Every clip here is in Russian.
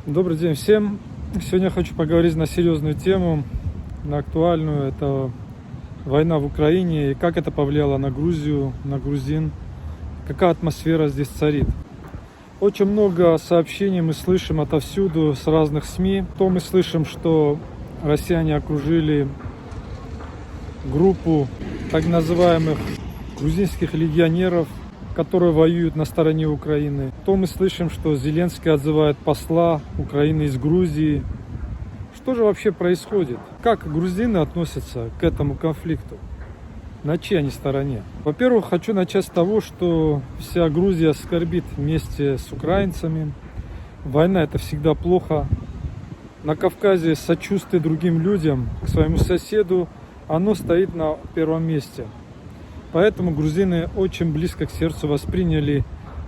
Добрый день всем! Сегодня я хочу поговорить на серьезную тему, на актуальную. Это война в Украине и как это повлияло на Грузию, на грузин, какая атмосфера здесь царит. Очень много сообщений мы слышим отовсюду, с разных СМИ. То мы слышим, что россияне окружили группу так называемых грузинских легионеров, которые воюют на стороне Украины. То мы слышим, что Зеленский отзывает посла Украины из Грузии. Что же вообще происходит? Как грузины относятся к этому конфликту? На чьей они стороне? Во-первых, хочу начать с того, что вся Грузия скорбит вместе с украинцами. Война — это всегда плохо. На Кавказе сочувствие другим людям, к своему соседу, оно стоит на первом месте. Поэтому грузины очень близко к сердцу восприняли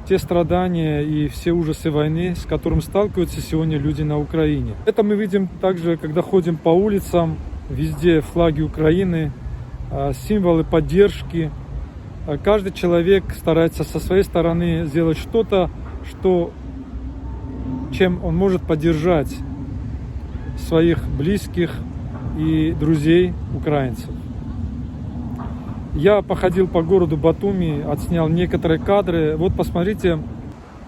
те страдания и все ужасы войны, с которым сталкиваются сегодня люди на Украине. Это мы видим также, когда ходим по улицам, везде флаги Украины, символы поддержки. Каждый человек старается со своей стороны сделать что-то, чем он может поддержать своих близких и друзей украинцев. Я походил по городу Батуми, отснял некоторые кадры. Вот посмотрите,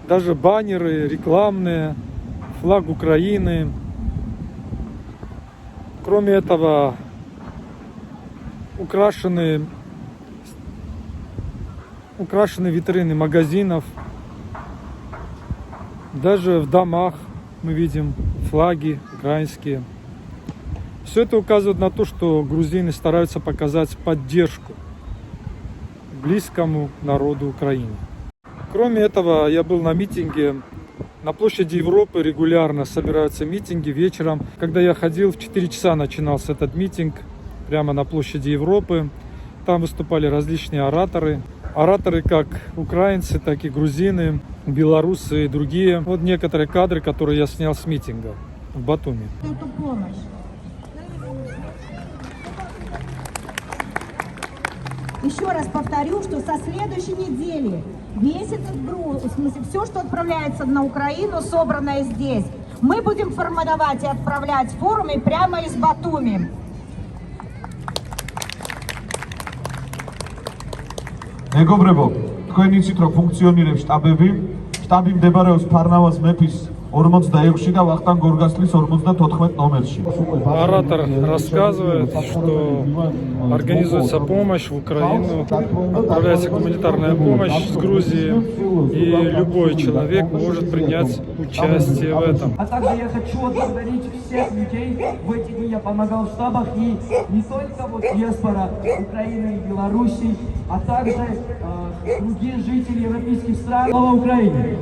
даже баннеры рекламные, флаг Украины. Кроме этого, украшены витрины магазинов. Даже в домах мы видим флаги украинские. Все это указывает на то, что грузины стараются показать поддержку близкому народу Украины. Кроме этого, я был на митинге. На площади Европы регулярно собираются митинги вечером. Когда я ходил, в 4 часа начинался этот митинг прямо на площади Европы. Там выступали различные ораторы. Ораторы как украинцы, так и грузины, белорусы и другие. Вот некоторые кадры, которые я снял с митинга в Батуми. Еще раз повторю, что со следующей недели весь этот груз, в смысле все, что отправляется на Украину, собранное здесь, мы будем формировать и отправлять в форумы прямо из Батуми. მეგობრებო, თქვენ იცით რომ ფუნქციონირებს штаბები. штаბი მდებარეობს ფარნავაზ მეფის 46-ში და ვახტანგ გორგასლის 54 номерში. Оратор рассказывает, что организуется помощь в Украину, отправляется гуманитарная помощь с Грузии, и любой человек может принять участие в этом. А также я хочу отблагодарить всех людей. В эти дни я помогал в штабах, и не только вот диаспора Украины и Беларуси, а также другие жители европейских стран. Слава Украине!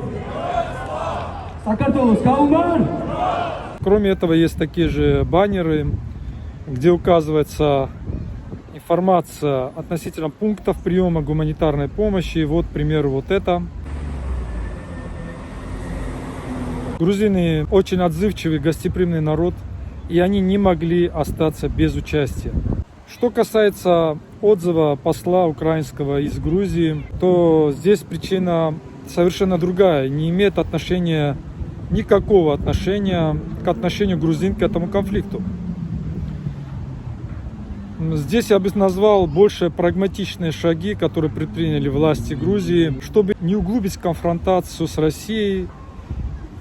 Кроме этого, есть такие же баннеры, где указывается информация относительно пунктов приема гуманитарной помощи. Вот, к примеру, вот это. Грузины очень отзывчивый, гостеприимный народ, и они не могли остаться без участия. Что касается отзыва посла украинского из Грузии, то здесь причина совершенно другая, не имеет никакого отношения к отношению грузин к этому конфликту. Здесь я бы назвал больше прагматичные шаги, которые предприняли власти Грузии, чтобы не углубить конфронтацию с Россией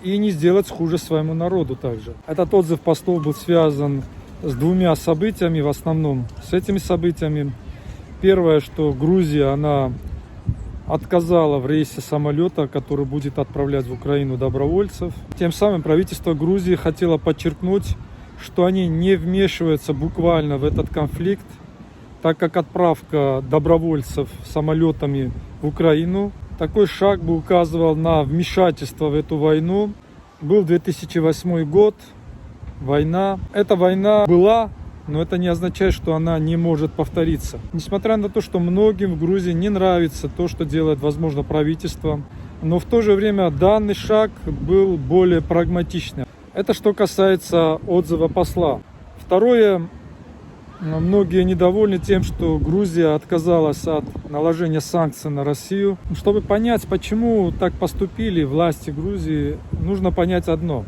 и не сделать хуже своему народу также. Этот отзыв послов был связан с двумя событиями, в основном с этими событиями. Первое, что Грузия, она отказала в рейсе самолета, который будет отправлять в Украину добровольцев. Тем самым правительство Грузии хотело подчеркнуть, что они не вмешиваются буквально в этот конфликт, так как отправка добровольцев самолетами в Украину, такой шаг бы указывал на вмешательство в эту войну. Был 2008 год, война. Эта война была, но это не означает, что она не может повториться. Несмотря на то, что многим в Грузии не нравится то, что делает, возможно, правительство, но в то же время данный шаг был более прагматичным. Это что касается отзыва посла. Второе, многие недовольны тем, что Грузия отказалась от наложения санкций на Россию. Чтобы понять, почему так поступили власти Грузии, нужно понять одно.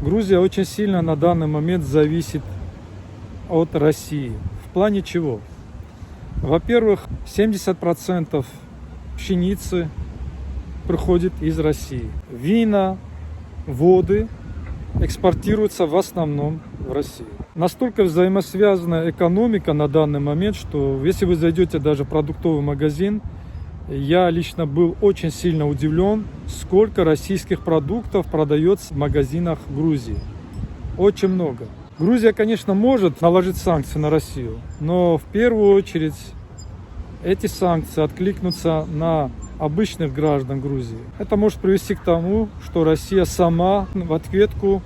Грузия очень сильно на данный момент зависит от России. В плане чего? Во-первых, 70% пшеницы приходит из России. Вина, воды экспортируются в основном в Россию. Настолько взаимосвязана экономика на данный момент, что если вы зайдете даже в продуктовый магазин, я лично был очень сильно удивлен, сколько российских продуктов продается в магазинах Грузии. Очень много. Грузия, конечно, может наложить санкции на Россию, но в первую очередь эти санкции откликнутся на обычных граждан Грузии. Это может привести к тому, что Россия сама в ответку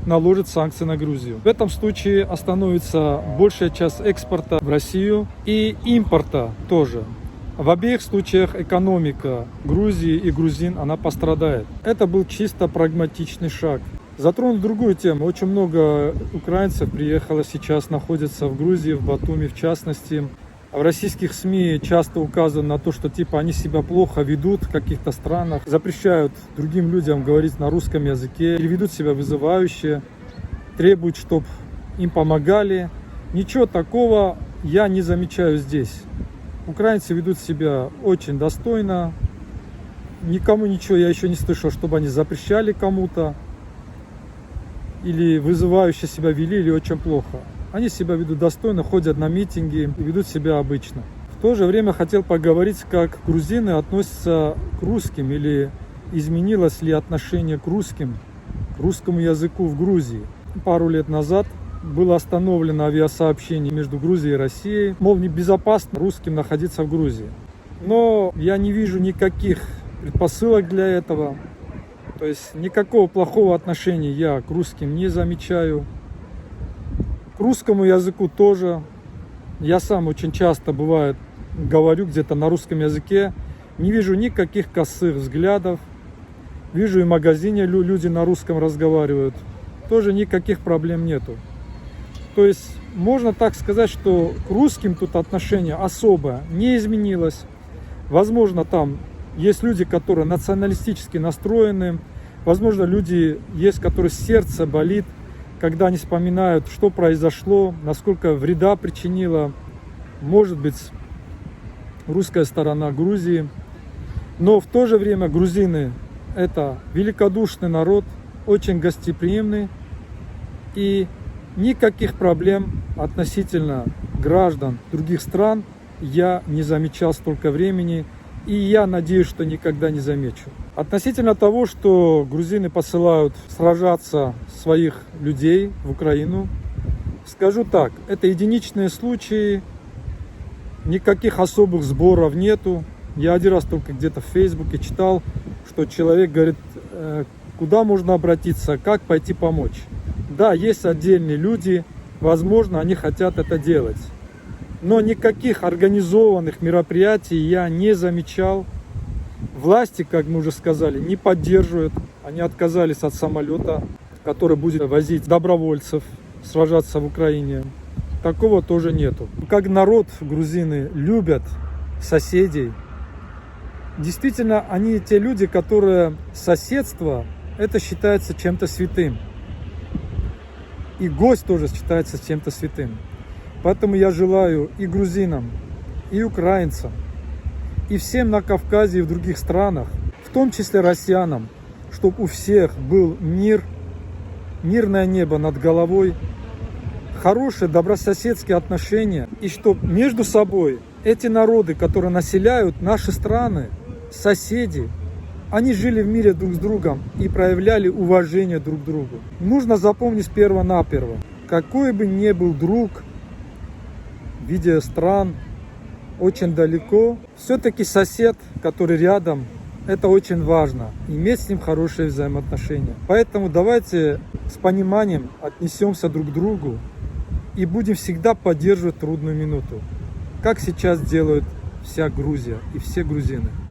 наложит санкции на Грузию. В этом случае остановится большая часть экспорта в Россию и импорта тоже. В обеих случаях экономика Грузии и грузин, она пострадает. Это был чисто прагматичный шаг. Затронув другую тему, очень много украинцев приехало сейчас, находятся в Грузии, в Батуми в частности. В российских СМИ часто указано на то, что типа они себя плохо ведут в каких-то странах, запрещают другим людям говорить на русском языке, или ведут себя вызывающе, требуют, чтобы им помогали. Ничего такого я не замечаю здесь. Украинцы ведут себя очень достойно, никому ничего я еще не слышал, чтобы они запрещали кому-то, или вызывающе себя вели, или очень плохо. Они себя ведут достойно, ходят на митинги и ведут себя обычно. В то же время хотел поговорить, как грузины относятся к русским, или изменилось ли отношение к русскому языку в Грузии. Пару лет назад было остановлено авиасообщение между Грузией и Россией. Мол, небезопасно русским находиться в Грузии. Но я не вижу никаких предпосылок для этого. То есть никакого плохого отношения я к русским не замечаю. К русскому языку тоже. Я сам очень часто, бывает, говорю где-то на русском языке. Не вижу никаких косых взглядов. Вижу, и в магазине люди на русском разговаривают. Тоже никаких проблем нету. То есть можно так сказать, что к русским тут отношение особо не изменилось. Возможно, там есть люди, которые националистически настроены. Возможно, люди есть, которые сердце болит, когда они вспоминают, что произошло, насколько вреда причинила, может быть, русская сторона Грузии. Но в то же время грузины – это великодушный народ, очень гостеприимный, и никаких проблем относительно граждан других стран я не замечал столько времени, и я надеюсь, что никогда не замечу. Относительно того, что грузины посылают сражаться своих людей в Украину, скажу так, это единичные случаи, никаких особых сборов нету. Я один раз только где-то в Фейсбуке читал, что человек говорит, куда можно обратиться, как пойти помочь. Да, есть отдельные люди, возможно, они хотят это делать. Но никаких организованных мероприятий я не замечал. Власти, как мы уже сказали, не поддерживают. Они отказались от самолета, который будет возить добровольцев, сражаться в Украине. Такого тоже нету. Как народ, грузины любят соседей. Действительно, они те люди, которые соседство, это считается чем-то святым. И гость тоже считается чем-то святым. Поэтому я желаю и грузинам, и украинцам, и всем на Кавказе и в других странах, в том числе россиянам, чтобы у всех был мир, мирное небо над головой, хорошие добрососедские отношения, и чтобы между собой эти народы, которые населяют наши страны, соседи, они жили в мире друг с другом и проявляли уважение друг к другу. Нужно запомнить перво-наперво, какой бы ни был друг в виде стран очень далеко, все-таки сосед, который рядом, это очень важно, иметь с ним хорошие взаимоотношения. Поэтому давайте с пониманием отнесемся друг к другу и будем всегда поддерживать трудную минуту, как сейчас делают вся Грузия и все грузины.